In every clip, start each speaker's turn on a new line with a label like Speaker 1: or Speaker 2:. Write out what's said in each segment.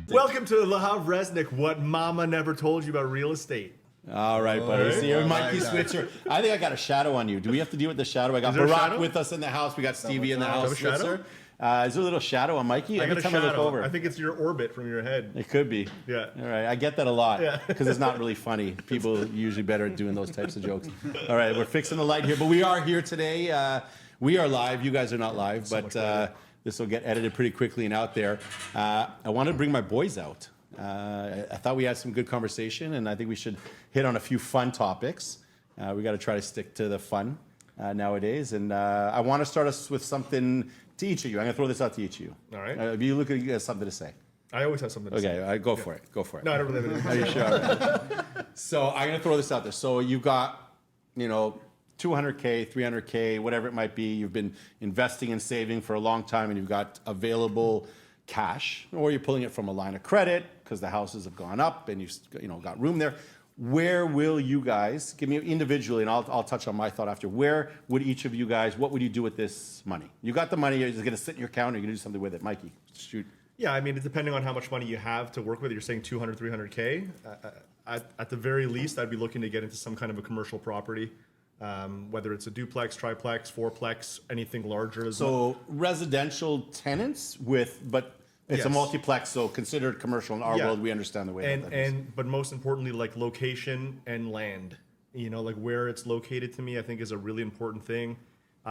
Speaker 1: Welcome to Lahav Resnick, what mama never told you about real estate.
Speaker 2: All right, buddy. See,
Speaker 3: I
Speaker 2: Mikey
Speaker 3: like that.
Speaker 2: Switzer. I think I got a shadow on you. Do we have to deal with the shadow? I got
Speaker 1: Is there a
Speaker 2: Barack
Speaker 1: shadow?
Speaker 2: with us in the house. We got Stevie in the
Speaker 1: Do
Speaker 2: house.
Speaker 1: you have a shadow?
Speaker 2: Switzer. Is there a little shadow on Mikey?
Speaker 1: I got
Speaker 2: Every
Speaker 1: a
Speaker 2: time I look
Speaker 1: shadow.
Speaker 2: over.
Speaker 1: I think it's your orbit from your head.
Speaker 2: It could be.
Speaker 1: Yeah.
Speaker 2: All right. I get that a lot
Speaker 1: Yeah.
Speaker 2: because it's not really funny. People are usually better at doing those types of jokes. All right. We're fixing the light here, but we are here today. We are live. You guys are not live,
Speaker 1: So
Speaker 2: but
Speaker 1: much better.
Speaker 2: this will get edited pretty quickly and out there. I wanted to bring my boys out. I thought we had some good conversation, and I think we should hit on a few fun topics. We got to try to stick to the fun nowadays, and I want to start us with something to each of you. I'm going to throw this out to each of you.
Speaker 1: All right.
Speaker 2: If you look at you, have something to say.
Speaker 1: I always have something to say.
Speaker 2: Okay, go for it. Go for it.
Speaker 1: No, I don't really have
Speaker 2: Are
Speaker 1: anything.
Speaker 2: you sure? So I'm going to throw this out there. So you got, 200K, 300K, whatever it might be. You've been investing and saving for a long time, and you've got available cash, or you're pulling it from a line of credit because the houses have gone up and you've got room there. Where will you guys, give me individually, and I'll touch on my thought after, where would each of you guys, what would you do with this money? You got the money, is it going to sit in your account, or are you going to do something with it? Mikey, shoot.
Speaker 1: Yeah, I mean, it's depending on how much money you have to work with. You're saying 200, 300K. At the very least, I'd be looking to get into some kind of a commercial property, whether it's a duplex, triplex, fourplex, anything larger.
Speaker 2: So residential tenants but it's a
Speaker 1: Yes.
Speaker 2: multiplex, so considered commercial in our
Speaker 1: Yeah.
Speaker 2: world. We understand the way that is.
Speaker 1: But most importantly, like location and land. Like where it's located to me, I think is a really important thing.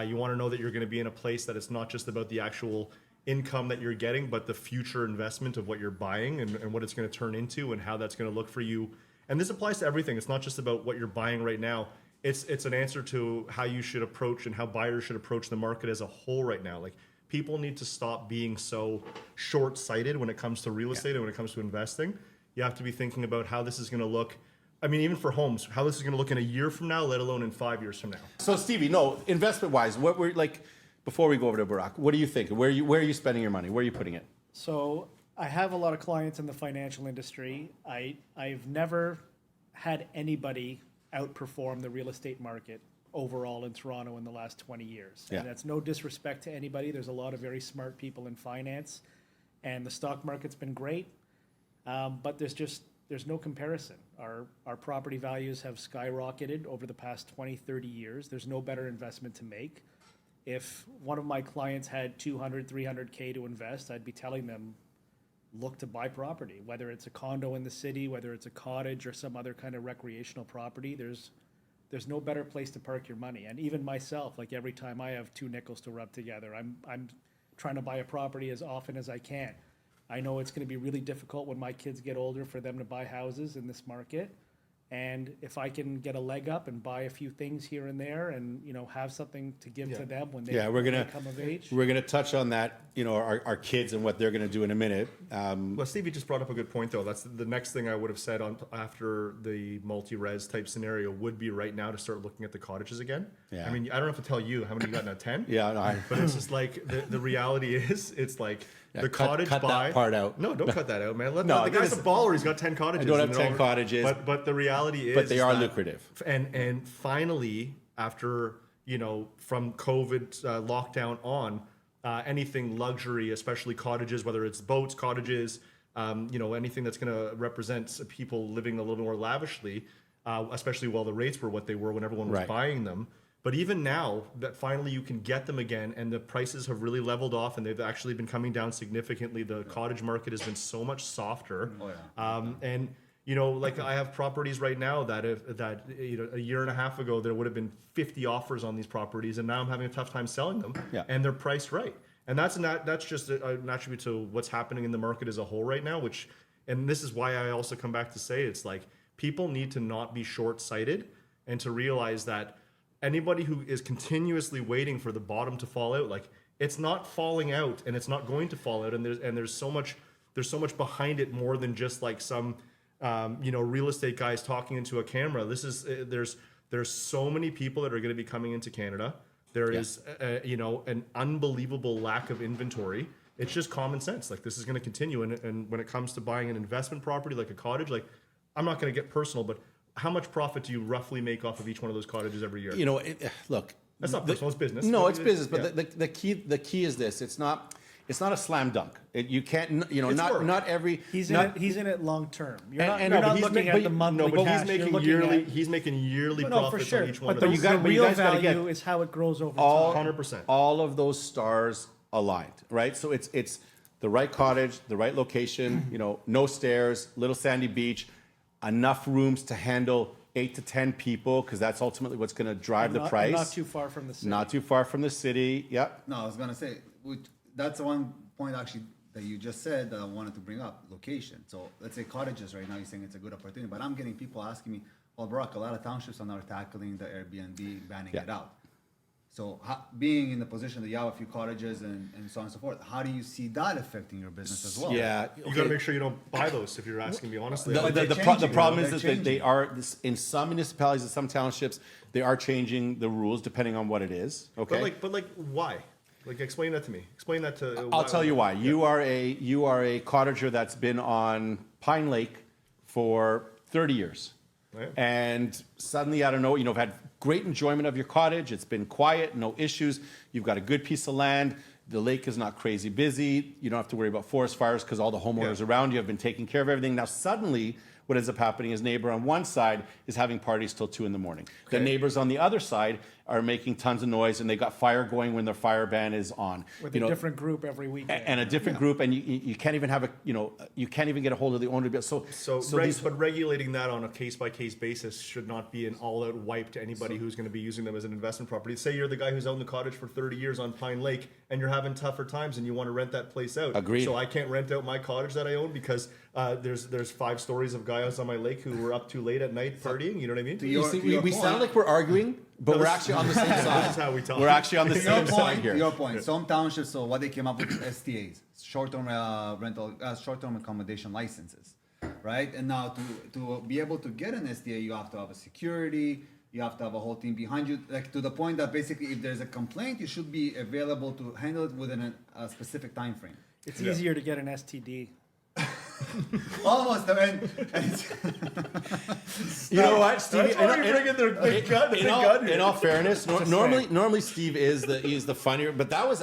Speaker 1: You want to know that you're going to be in a place that it's not just about the actual income that you're getting, but the future investment of what you're buying and what it's going to turn into and how that's going to look for you. And this applies to everything. It's not just about what you're buying right now. It's an answer to how you should approach and how buyers should approach the market as a whole right now. Like people need to stop being so short-sighted when it comes to real estate and when it comes to investing. You have to be thinking about how this is going to look. I mean, even for homes, how this is going to look in a year from now, let alone in 5 years from now.
Speaker 2: So Stevie, no, investment-wise, what we're like, before we go over to Barack, what do you think? Where are you spending your money? Where are you putting it?
Speaker 4: So I have a lot of clients in the financial industry. I've never had anybody outperform the real estate market overall in Toronto in the last 20 years.
Speaker 2: Yeah.
Speaker 4: And that's no disrespect to anybody. There's a lot of very smart people in finance, and the stock market's been great. But there's no comparison. Our property values have skyrocketed over the past 20, 30 years. There's no better investment to make. If one of my clients had 200, 300K to invest, I'd be telling them, look to buy property, whether it's a condo in the city, whether it's a cottage or some other kind of recreational property. There's no better place to park your money. And even myself, like every time I have two nickels to rub together, I'm trying to buy a property as often as I can. I know it's going to be really difficult when my kids get older for them to buy houses in this market. And if I can get a leg up and buy a few things here and there and, have something to give to them when they, when they come of age.
Speaker 2: We're gonna touch on that, our kids and what they're gonna do in a minute.
Speaker 1: Well, Stevie just brought up a good point, though. That's the next thing I would have said after the multi-res type scenario would be right now to start looking at the cottages again.
Speaker 2: Yeah.
Speaker 1: I mean, I don't have to tell you how many you got now, 10?
Speaker 2: Yeah, no,
Speaker 1: But it's just like the reality is, it's like
Speaker 2: Yeah,
Speaker 1: the
Speaker 2: cut
Speaker 1: cottage
Speaker 2: that
Speaker 1: buy.
Speaker 2: part out.
Speaker 1: No, don't cut that out, man.
Speaker 2: No,
Speaker 1: The guy's a
Speaker 2: listen,
Speaker 1: baller. He's got 10 cottages.
Speaker 2: I don't have
Speaker 1: and they're
Speaker 2: 10 cottages.
Speaker 1: But the reality is,
Speaker 2: but they
Speaker 1: is
Speaker 2: are
Speaker 1: that-
Speaker 2: lucrative.
Speaker 1: And finally, after from COVID lockdown on, anything luxury, especially cottages, whether it's boats, cottages, anything that's going to represent people living a little more lavishly, especially while the rates were what they were when everyone was
Speaker 2: Right.
Speaker 1: buying them. But even now that finally you can get them again and the prices have really leveled off and they've actually been coming down significantly, the cottage market has been so much softer. And like I have properties right now that a year and a half ago there would have been 50 offers on these properties, and now I'm having a tough time selling them.
Speaker 2: Yeah.
Speaker 1: And they're priced right. And that's just an attribute to what's happening in the market as a whole right now. And this is why I also come back to say it's like people need to not be short-sighted and to realize that anybody who is continuously waiting for the bottom to fall out, like it's not falling out and it's not going to fall out. And there's so much behind it more than just like some real estate guys talking into a camera. There's so many people that are going to be coming into Canada. There is an unbelievable lack of inventory. It's just common sense. Like this is going to continue. And when it comes to buying an investment property like a cottage, like I'm not going to get personal, but how much profit do you roughly make off of each one of those cottages every year?
Speaker 2: Look,
Speaker 1: That's not personal, it's business.
Speaker 2: No, it's business. But
Speaker 1: Yeah.
Speaker 2: the key is this. It's not. it's not a slam dunk. You can't,
Speaker 1: It's
Speaker 2: not
Speaker 1: work.
Speaker 2: not every.
Speaker 4: He's
Speaker 2: not,
Speaker 4: in it. He's in it long term. You're
Speaker 2: And-
Speaker 4: not,
Speaker 2: and
Speaker 4: you're
Speaker 2: no, but
Speaker 4: not
Speaker 2: he's
Speaker 4: looking
Speaker 2: ma-
Speaker 4: at
Speaker 2: but-
Speaker 4: the monthly
Speaker 1: No, but
Speaker 4: cash.
Speaker 1: he's
Speaker 4: You're
Speaker 1: making
Speaker 4: looking
Speaker 1: yearly.
Speaker 4: at-
Speaker 1: He's making yearly
Speaker 4: No, for
Speaker 1: profits
Speaker 4: sure.
Speaker 1: on each one
Speaker 4: But
Speaker 1: of
Speaker 4: the,
Speaker 1: those.
Speaker 2: you got-
Speaker 4: the
Speaker 2: but you
Speaker 4: real
Speaker 2: guys gotta
Speaker 4: value
Speaker 2: get
Speaker 4: is how it grows over
Speaker 2: all
Speaker 4: time.
Speaker 1: 100%.
Speaker 2: all of those stars aligned, right? So it's the right cottage, the right location, no stairs, little sandy beach, enough rooms to handle 8 to 10 people, because that's ultimately what's going to drive the price.
Speaker 4: Not too far from the city.
Speaker 2: Not too far from the city. Yep.
Speaker 3: No, I was gonna say, that's the one point actually that you just said that I wanted to bring up, location. So let's say cottages right now, you're saying it's a good opportunity, but I'm getting people asking me, well, Barack, a lot of townships are now tackling the Airbnb, banning
Speaker 2: Yeah.
Speaker 3: it out. So being in the position that you have a few cottages and so on and so forth, how do you see that affecting your business as well?
Speaker 2: Yeah.
Speaker 1: You got to make sure you don't buy those. If you're asking me honestly,
Speaker 2: The,
Speaker 3: But
Speaker 2: the,
Speaker 3: they're
Speaker 2: the, pro- the
Speaker 3: changing,
Speaker 2: problem
Speaker 3: though.
Speaker 2: is that
Speaker 3: They're
Speaker 2: they
Speaker 3: changing.
Speaker 2: are in some municipalities and some townships they are changing the rules depending on what it is. Okay.
Speaker 1: but like, why? Like, explain that to me. Explain that to.
Speaker 2: I'll tell you why. You are a cottager that's been on Pine Lake for 30 years.
Speaker 1: Right.
Speaker 2: And suddenly, I don't know, you've had great enjoyment of your cottage. It's been quiet, no issues. You've got a good piece of land. The lake is not crazy busy. You don't have to worry about forest fires because all the homeowners
Speaker 1: Yeah.
Speaker 2: around you have been taking care of everything. Now, suddenly, what ends up happening is neighbor on one side is having parties till 2 a.m. The
Speaker 1: Okay.
Speaker 2: neighbors on the other side are making tons of noise, and they got fire going when their fire ban is on.
Speaker 4: With
Speaker 2: You
Speaker 4: a
Speaker 2: know,
Speaker 4: different group every weekend.
Speaker 2: and a different group, and you can't even have you can't even get a hold of the owner. So
Speaker 1: But regulating that on a case by case basis should not be an all out wipe to anybody who's going to be using them as an investment property. Say you're the guy who's owned the cottage for 30 years on Pine Lake, and you're having tougher times, and you want to rent that place out.
Speaker 2: Agreed.
Speaker 1: So I can't rent out my cottage that I own because there's 5 stories of guys on my lake who were up too late at night partying. You know what I mean?
Speaker 2: you see, we
Speaker 3: point.
Speaker 2: sound like we're arguing, but we're actually on the same side.
Speaker 1: This is how we talk.
Speaker 2: We're actually on the
Speaker 3: To
Speaker 2: same side here.
Speaker 3: your point. Some townships, so what they came up with is STAs, short-term short-term accommodation licenses, right? And now to be able to get an STA, you have to have a security, you have to have a whole team behind you, like to the point that basically if there's a complaint, you should be available to handle it within a specific time frame.
Speaker 4: It's easier to get an STD.
Speaker 3: Almost, and it's,
Speaker 2: You know what, Steve?
Speaker 1: That's why you're bringing the big gun.
Speaker 2: In all fairness, normally Steve is the funnier, but that was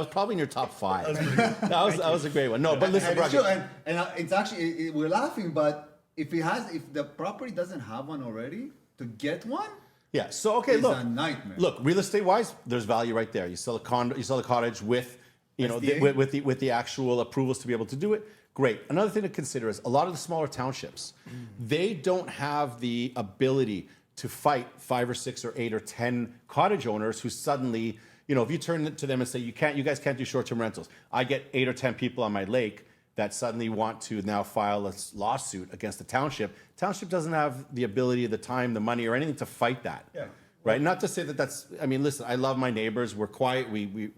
Speaker 2: probably in your top 5. That was a great one. No, but listen,
Speaker 3: and it's
Speaker 2: Brock,
Speaker 3: true, and it's actually we're laughing, but if the property doesn't have one already, to get one,
Speaker 2: yeah. So okay,
Speaker 3: is
Speaker 2: look,
Speaker 3: a nightmare.
Speaker 2: Look, real estate wise, there's value right there. You sell a condo, you sell a cottage with,
Speaker 3: SDA?
Speaker 2: with the actual approvals to be able to do it. Great. Another thing to consider is a lot of the smaller townships, they don't have the ability to fight 5 or 6 or 8 or 10 cottage owners who suddenly, if you turn to them and say, you guys can't do short-term rentals. I get 8 or 10 people on my lake that suddenly want to now file a lawsuit against the township. Township doesn't have the ability, the time, the money, or anything to fight that.
Speaker 1: Yeah.
Speaker 2: Right. Not to say that's. I mean, listen. I love my neighbors. We're quiet. We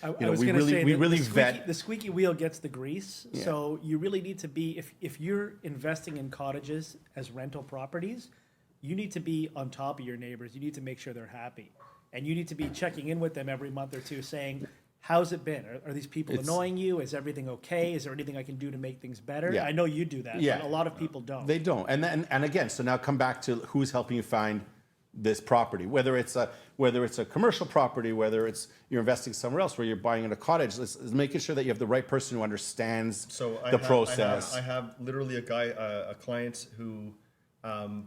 Speaker 4: I was gonna say
Speaker 2: we
Speaker 4: that
Speaker 2: really
Speaker 4: the squeaky,
Speaker 2: vet.
Speaker 4: the squeaky wheel gets the grease. So you really need to be if you're investing in cottages as rental properties, you need to be on top of your neighbors. You need to make sure they're happy, and you need to be checking in with them every month or two, saying, "How's it been? Are these people
Speaker 2: It's-
Speaker 4: annoying you? Is everything okay? Is there anything I can do to make things better?"
Speaker 2: Yeah.
Speaker 4: I know you do that.
Speaker 2: Yeah.
Speaker 4: But a lot of people don't.
Speaker 2: They don't. And again, so now come back to who's helping you find this property, whether it's a commercial property, whether it's you're investing somewhere else, where you're buying in a cottage. It's making sure that you have the right person who understands the process.
Speaker 1: I have literally a client who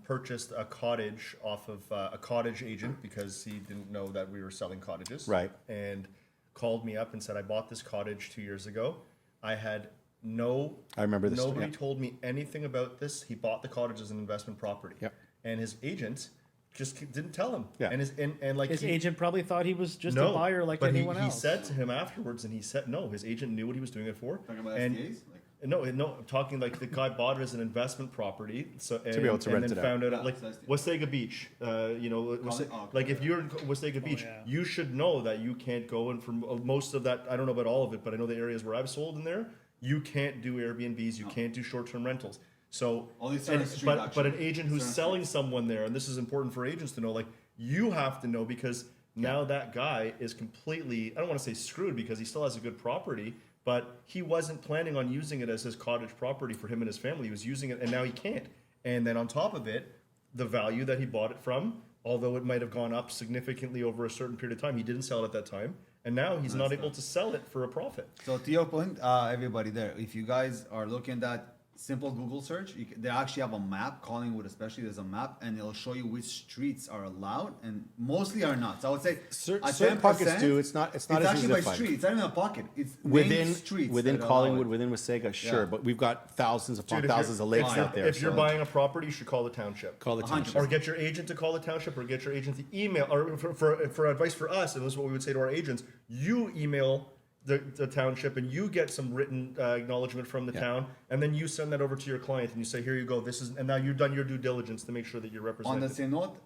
Speaker 1: purchased a cottage off of a cottage agent because he didn't know that we were selling cottages.
Speaker 2: Right.
Speaker 1: And called me up and said, I bought this cottage 2 years ago. I had
Speaker 2: I remember this,
Speaker 1: Nobody
Speaker 2: yeah.
Speaker 1: told me anything about this. He bought the cottage as an investment property.
Speaker 2: Yep.
Speaker 1: And his agent just didn't tell him.
Speaker 2: Yeah.
Speaker 1: And like
Speaker 4: His
Speaker 1: he-
Speaker 4: agent probably thought he was just
Speaker 1: no,
Speaker 4: a buyer like
Speaker 1: but
Speaker 4: anyone
Speaker 1: he
Speaker 4: else.
Speaker 1: said to him afterwards, and he said no. His agent knew what he was doing it for.
Speaker 3: Talking about
Speaker 1: and
Speaker 3: STAs? Like-
Speaker 1: no, I'm talking like the guy bought it as an investment property, so and,
Speaker 2: be able to
Speaker 1: and
Speaker 2: rent
Speaker 1: then
Speaker 2: it out.
Speaker 1: found out
Speaker 3: Yeah,
Speaker 1: like
Speaker 3: so STA.
Speaker 1: Wasaga Beach. Like if you're in Wasaga Beach,
Speaker 4: yeah.
Speaker 1: you should know that you can't go in from most of that. I don't know about all of it, but I know the areas where I've sold in there. You can't do Airbnbs. You can't do short-term rentals. So,
Speaker 3: Only certain
Speaker 1: and-
Speaker 3: street
Speaker 1: but
Speaker 3: actually.
Speaker 1: an agent who's
Speaker 3: Certain
Speaker 1: selling someone there, and this is important for agents to know, like you have to know because now that guy is completely, I don't want to say screwed because he still has a good property, but he wasn't planning on using it as his cottage property for him and his family. He was using it and now he can't. And then on top of it, the value that he bought it from, although it might have gone up significantly over a certain period of time, he didn't sell it at that time. and now he's not able to sell it for a profit.
Speaker 3: So to your point, everybody there, if you guys are looking at simple Google search, they actually have a map, Collingwood especially, there's a map, and it'll show you which streets are allowed and mostly are not. So I would say
Speaker 2: Certain pockets do. It's not as easy
Speaker 3: actually
Speaker 2: to
Speaker 3: by
Speaker 2: find.
Speaker 3: street. It's not even a pocket. It's
Speaker 2: Within
Speaker 3: main streets
Speaker 2: within
Speaker 3: that allow
Speaker 2: Collingwood,
Speaker 3: it.
Speaker 2: within Wasaga, sure,
Speaker 3: Yeah.
Speaker 2: but we've got thousands upon
Speaker 1: Dude, if you're-
Speaker 2: thousands of lakes
Speaker 3: if
Speaker 2: out there.
Speaker 1: If you're
Speaker 2: so
Speaker 1: buying a property, you should call the township.
Speaker 2: call the
Speaker 3: 100%.
Speaker 2: township.
Speaker 1: Or get your agent to call the township, or get your agent to email, or for advice for us, and this is what we would say to our agents, you email the township and you get some written acknowledgement from the town, and then you send that over to your client and you say, here you go, this is, and now you've done your due diligence to make sure that you're
Speaker 3: On
Speaker 1: represented.
Speaker 3: the same note,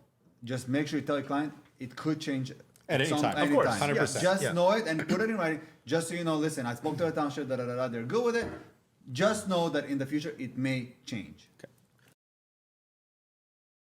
Speaker 3: just make sure you tell your client it could change
Speaker 2: At any time. Of
Speaker 1: course,
Speaker 2: 100%.
Speaker 3: Just
Speaker 1: Yeah.
Speaker 3: know it and put it in writing, just so you know. Listen, I spoke to the township. They're good with it. Just know that in the future it may change.
Speaker 2: Okay.